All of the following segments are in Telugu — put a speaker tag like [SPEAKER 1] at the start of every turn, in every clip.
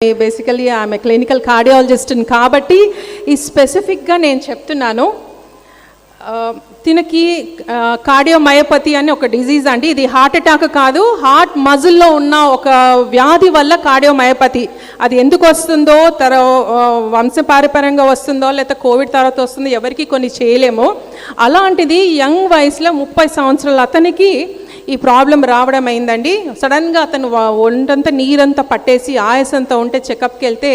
[SPEAKER 1] బేసికలీ ఆమె క్లినికల్ కార్డియాలజిస్ట్ని కాబట్టి ఈ స్పెసిఫిక్గా నేను చెప్తున్నాను. తినకి కార్డియోమయోపతి అని ఒక డిజీజ్ అండి. ఇది హార్ట్ అటాక్ కాదు, హార్ట్ మజిల్లో ఉన్న ఒక వ్యాధి వల్ల కార్డియోమయోపతి. అది ఎందుకు వస్తుందో, వంశపారంపర్యంగా వస్తుందో లేకపోతే కోవిడ్ తర్వాత వస్తుందో ఎవరికి కొన్ని చేయలేము. అలాంటిది యంగ్ వయసులో 30 సంవత్సరాల అతనికి ఈ ప్రాబ్లం రావడం అయిందండి. సడన్గా అతను ఒంటంతా నీరంతా పట్టేసి ఆయాసంతా ఉంటే చెకప్కి వెళ్తే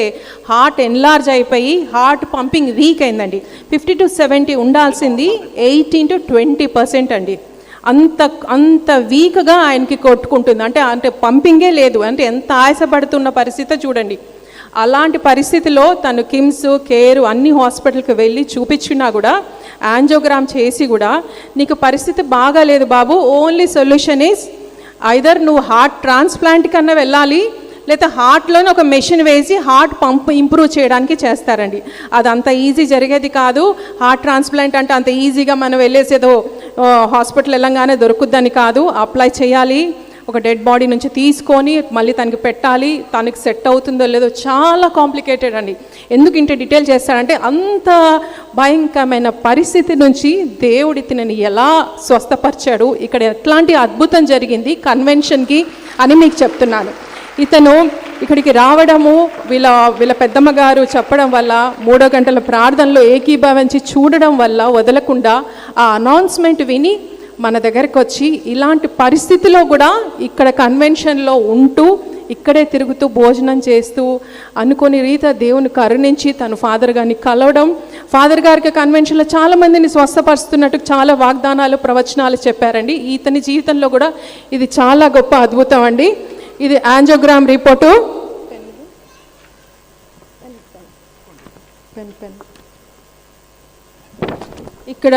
[SPEAKER 1] హార్ట్ ఎన్లార్జ్ అయిపోయి హార్ట్ పంపింగ్ వీక్ అయిందండి. 50 to 70 ఉండాల్సింది 18 to 20% అండి. అంత వీక్గా ఆయనకి కొట్టుకుంటుంది. అంటే పంపింగే లేదు. అంటే ఎంత ఆయాసపడుతున్న పరిస్థితి చూడండి. అలాంటి పరిస్థితిలో తను కిమ్స్, కేర్ అన్ని హాస్పిటల్కి వెళ్ళి చూపించినా కూడా, యాంజియోగ్రామ్ చేసి కూడా నీకు పరిస్థితి బాగాలేదు బాబు, ఓన్లీ సొల్యూషన్ ఈజ్ ఐదర్ నువ్వు హార్ట్ ట్రాన్స్ప్లాంట్ కన్నా వెళ్ళాలి, లేదా హార్ట్లోనే ఒక మెషిన్ వేసి హార్ట్ పంప్ ఇంప్రూవ్ చేయడానికి చేస్తారండి. అది అంత ఈజీ జరిగేది కాదు. హార్ట్ ట్రాన్స్ప్లాంట్ అంటే అంత ఈజీగా మనం వెళ్ళేసేదో హాస్పిటల్ వెళ్ళంగానే దొరుకుద్దని కాదు. అప్లై చేయాలి, ఒక డెడ్ బాడీ నుంచి తీసుకొని మళ్ళీ తనకి పెట్టాలి, తనకి సెట్ అవుతుందో లేదో చాలా కాంప్లికేటెడ్ అండి. ఎందుకు ఇంత డీటెయిల్ చేస్తాడంటే అంత భయంకరమైన పరిస్థితి నుంచి దేవుడి తినని ఎలా స్వస్థపరిచాడు, ఇక్కడ ఎట్లాంటి అద్భుతం జరిగింది కన్వెన్షన్కి అని మీకు చెప్తున్నాను. ఇతను ఇక్కడికి రావడము వీళ్ళ పెద్దమ్మ గారు చెప్పడం వల్ల 3 గంటల ప్రార్థనలో ఏకీభవించి చూడడం వల్ల వదలకుండా ఆ అనౌన్స్మెంట్ విని మన దగ్గరకు వచ్చి ఇలాంటి పరిస్థితిలో కూడా ఇక్కడ కన్వెన్షన్లో ఉంటూ ఇక్కడే తిరుగుతూ భోజనం చేస్తూ అనుకుని రీత దేవుని కరుణించి తను ఫాదర్ గారిని కలవడం, ఫాదర్ గారికి కన్వెన్షన్లో చాలామందిని స్వస్థపరుస్తున్నట్టు చాలా వాగ్దానాలు ప్రవచనాలు చెప్పారండి. ఇతని జీవితంలో కూడా ఇది చాలా గొప్ప అద్భుతం అండి. ఇది యాంజియోగ్రామ్ రిపోర్టు. ఇక్కడ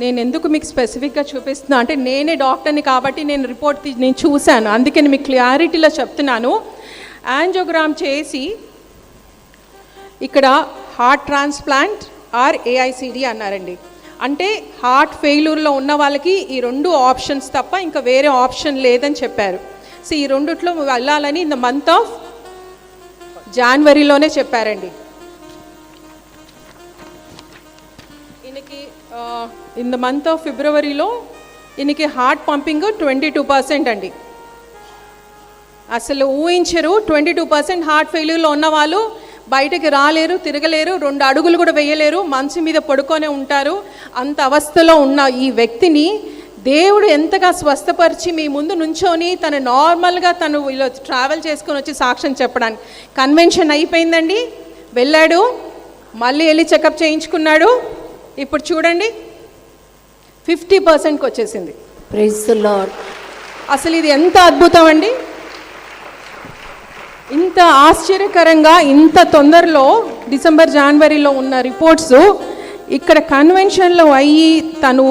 [SPEAKER 1] నేను ఎందుకు మీకు స్పెసిఫిక్గా చూపిస్తున్నా అంటే నేనే డాక్టర్ని కాబట్టి నేను రిపోర్ట్ నేను చూశాను, అందుకని మీకు క్లారిటీలో చెప్తున్నాను. యాంజియోగ్రామ్ చేసి ఇక్కడ హార్ట్ ట్రాన్స్ప్లాంట్ ఆర్ ఏఐసిడి అన్నారండి. అంటే హార్ట్ ఫెయిల్యూర్లో ఉన్న వాళ్ళకి ఈ 2 ఆప్షన్స్ తప్ప ఇంకా వేరే ఆప్షన్ లేదని చెప్పారు. సో ఈ రెండిట్లో వెళ్ళాలని ఇన్ ద మంత్ ఆఫ్ జనవరిలోనే చెప్పారండి. ఇన్ ద మంత్ ఆఫ్ ఫిబ్రవరిలో ఈయనకి హార్ట్ పంపింగ్ 22% అండి. అసలు ఊహించరు. 22% హార్ట్ ఫెయిల్యూర్లో ఉన్న వాళ్ళు బయటకి రాలేరు, తిరగలేరు, 2 అడుగులు కూడా వేయలేరు, మంచం మీద పడుకొనే ఉంటారు. అంత అవస్థలో ఉన్న ఈ వ్యక్తిని దేవుడు ఎంతగా స్వస్థపరిచి మీ ముందు నుంచొని తను నార్మల్గా తను ఇలా ట్రావెల్ చేసుకొని వచ్చి సాక్ష్యం చెప్పడానికి కన్వెన్షన్ అయిపోయిందండి. వెళ్ళాడు, మళ్ళీ వెళ్ళి చెకప్ చేయించుకున్నాడు. ఇప్పుడు చూడండి 50%కి వచ్చేసింది.
[SPEAKER 2] Praise the Lord.
[SPEAKER 1] అసలు ఇది ఎంత అద్భుతం అండి. ఇంత ఆశ్చర్యకరంగా ఇంత తొందరలో డిసెంబర్ జనవరిలో ఉన్న రిపోర్ట్స్ ఇక్కడ కన్వెన్షన్లో అయ్యి తను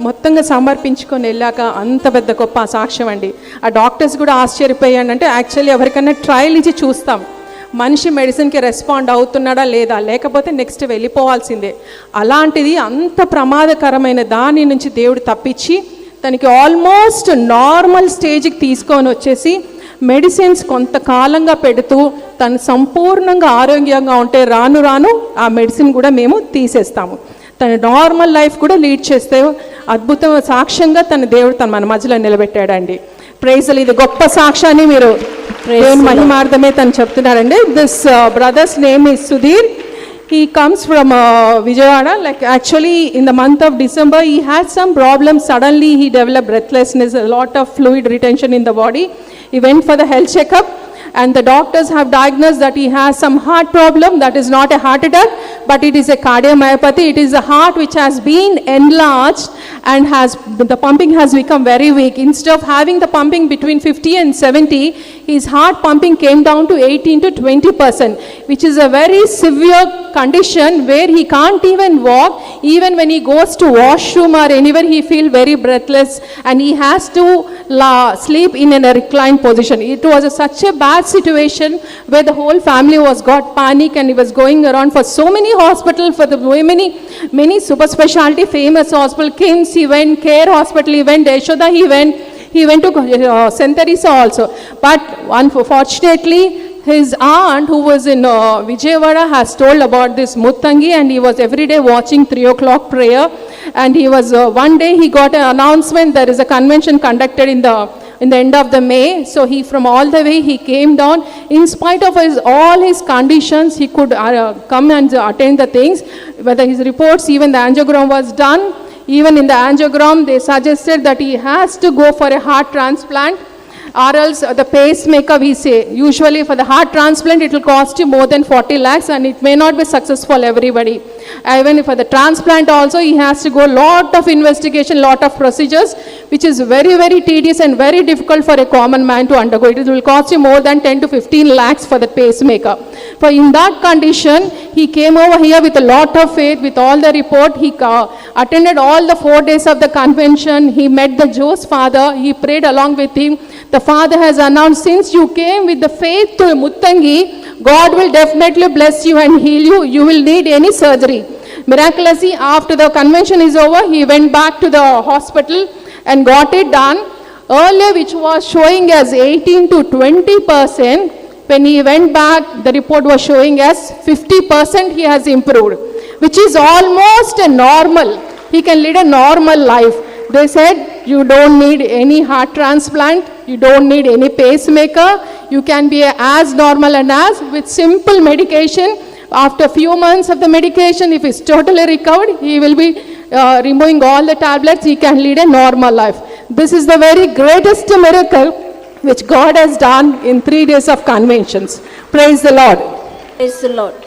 [SPEAKER 1] మొత్తంగా సమర్పించుకొని వెళ్ళాక అంత పెద్ద గొప్ప సాక్ష్యం అండి. ఆ డాక్టర్స్ కూడా ఆశ్చర్యపోయాడంటే యాక్చువల్లీ ఎవరికైనా ట్రయల్ ఇచ్చి చూస్తాం మనిషి మెడిసిన్కి రెస్పాండ్ అవుతున్నాడా లేదా, లేకపోతే నెక్స్ట్ వెళ్ళిపోవాల్సిందే. అలాంటిది అంత ప్రమాదకరమైన దాని నుంచి దేవుడు తప్పించి తనకి ఆల్మోస్ట్ నార్మల్ స్టేజ్కి తీసుకొని వచ్చేసి మెడిసిన్స్ కొంతకాలంగా పెడుతూ తను సంపూర్ణంగా ఆరోగ్యంగా ఉంటే రాను రాను ఆ మెడిసిన్ కూడా మేము తీసేస్తాము, తన నార్మల్ లైఫ్ కూడా లీడ్ చేస్తే అద్భుతం సాక్ష్యంగా దేవుడు మన మధ్యలో నిలబెట్టాడండి. ప్రైజ్లు. ఇది గొప్ప సాక్ష్యాన్ని మీరు మహిమార్థమే తను చెప్తున్నారండి. This brother's name is Sudheer. He comes from Vijayawada. Like actually in the month of December he had some problems. Suddenly he developed breathlessness, a lot of fluid retention in the body. He went for the health checkup and the doctors have diagnosed that he has some heart problem. That is not a heart attack, but it is a cardiomyopathy. It is a heart which has been enlarged and the pumping has become very weak. Instead of having the pumping between 50 and 70, his heart pumping came down to 18 to 20%, which is a very severe condition where he can't even walk. Even when he goes to washroom or anywhere, he feel very breathless and he has to sleep in a reclined position. It was such a bad situation where the whole family got panic and he was going around for so many hospitals, for the many super specialty famous hospital. Kims he went, Care Hospital he went, Yashoda he went. He went to St. Teresa also. But unfortunately, his aunt, who was in Vijayawada, has told about this Muttangi, and he was every day watching 3 o'clock prayer. And he was, one day he got an announcement, there is a convention conducted in the end of the May. So he, from all the way, he came down. In spite of all his conditions, he could come and attend the things. Whether his reports, even the angiogram was done. Even in the angiogram, they suggested that he has to go for a heart transplant, or else the pacemaker, we say. Usually for the heart transplant, it will cost you more than 40 lakhs and it may not be successful everybody. Even for the transplant also, he has to go lot of investigation, lot of procedures, which is very, very tedious and very difficult for a common man to undergo. It will cost you more than 10 to 15 lakhs for the pacemaker. For in that condition, he came over here with a lot of faith, with all the report. He attended all the 4 days of the convention. He met the Joe's father. He prayed along with him. The father has announced, since you came with the faith to Muttangi, God will definitely bless you and heal you. You will need any surgery. Miraculously, after the convention is over, he went back to the hospital and got it done. Earlier, which was showing as 18 to 20%, when he went back, the report was showing as 50% he has improved, which is almost a normal. He can lead a normal life. They said, you don't need any heart transplant, you don't need any pacemaker, you can be as normal and as with simple medication. After a few months of the medication, if he's totally recovered, he will be removing all the tablets, he can lead a normal life. This is the very greatest miracle which God has done in 3 days of conventions. Praise the Lord.
[SPEAKER 2] Praise the Lord.